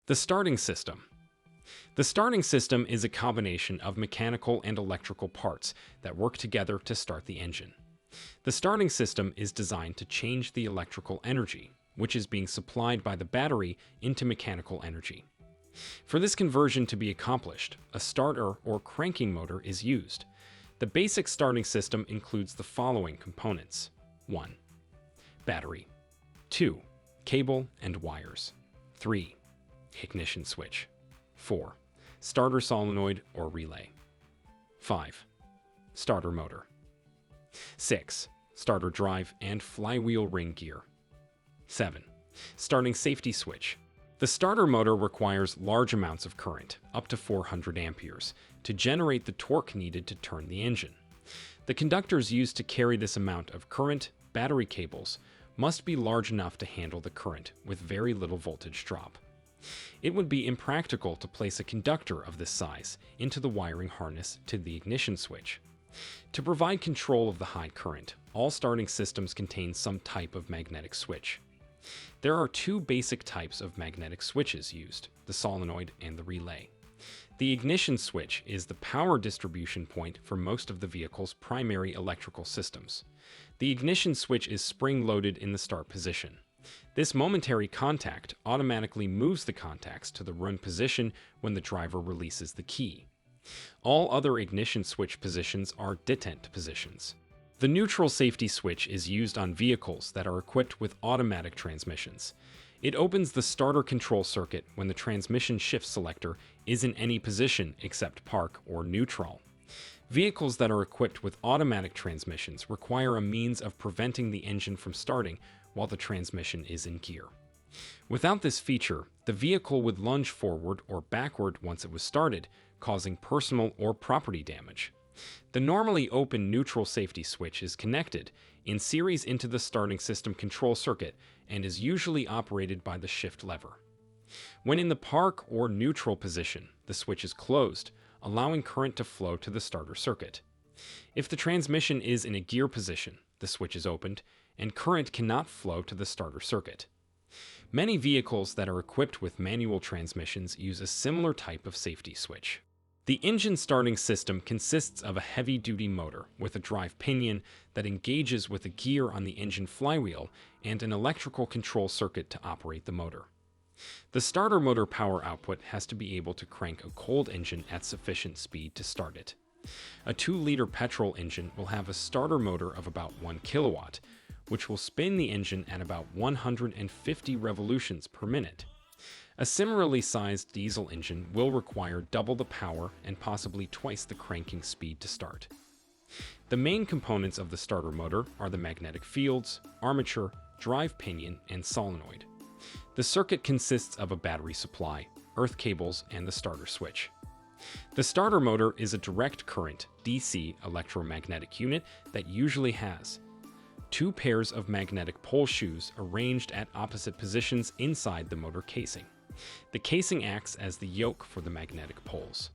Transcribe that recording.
The starting system. The starting system is a combination of mechanical and electrical parts that work together to start the engine. The starting system is designed to change the electrical energy, which is being supplied by the battery, into mechanical energy. For this conversion to be accomplished, a starter or cranking motor is used. The basic starting system includes the following components. 1. Battery. 2. Cable and wires. 3. Ignition switch. 4. Starter solenoid or relay. 5. Starter motor. 6. Starter drive and flywheel ring gear. 7. Starting safety switch. The starter motor requires large amounts of current, up to 400 amperes, to generate the torque needed to turn the engine. The conductors used to carry this amount of current, battery cables, must be large enough to handle the current with very little voltage drop. It would be impractical to place a conductor of this size into the wiring harness to the ignition switch. To provide control of the high current, all starting systems contain some type of magnetic switch. There are two basic types of magnetic switches used, the solenoid and the relay. The ignition switch is the power distribution point for most of the vehicle's primary electrical systems. The ignition switch is spring-loaded in the start position. This momentary contact automatically moves the contacts to the run position when the driver releases the key. All other ignition switch positions are detent positions. The neutral safety switch is used on vehicles that are equipped with automatic transmissions. It opens the starter control circuit when the transmission shift selector is in any position except park or neutral. Vehicles that are equipped with automatic transmissions require a means of preventing the engine from starting while the transmission is in gear. Without this feature, the vehicle would lunge forward or backward once it was started, causing personal or property damage. The normally open neutral safety switch is connected in series into the starting system control circuit and is usually operated by the shift lever. When in the park or neutral position, the switch is closed, allowing current to flow to the starter circuit. If the transmission is in a gear position, the switch is opened, and current cannot flow to the starter circuit. Many vehicles that are equipped with manual transmissions use a similar type of safety switch. The engine starting system consists of a heavy-duty motor with a drive pinion that engages with a gear on the engine flywheel and an electrical control circuit to operate the motor. The starter motor power output has to be able to crank a cold engine at sufficient speed to start it. A 2-liter petrol engine will have a starter motor of about 1 kilowatt, which will spin the engine at about 150 revolutions per minute. A similarly sized diesel engine will require double the power and possibly twice the cranking speed to start. The main components of the starter motor are the magnetic fields, armature, drive pinion, and solenoid. The circuit consists of a battery supply, earth cables, and the starter switch. The starter motor is a direct current DC electromagnetic unit that usually has 2 pairs of magnetic pole shoes arranged at opposite positions inside the motor casing. The casing acts as the yoke for the magnetic poles.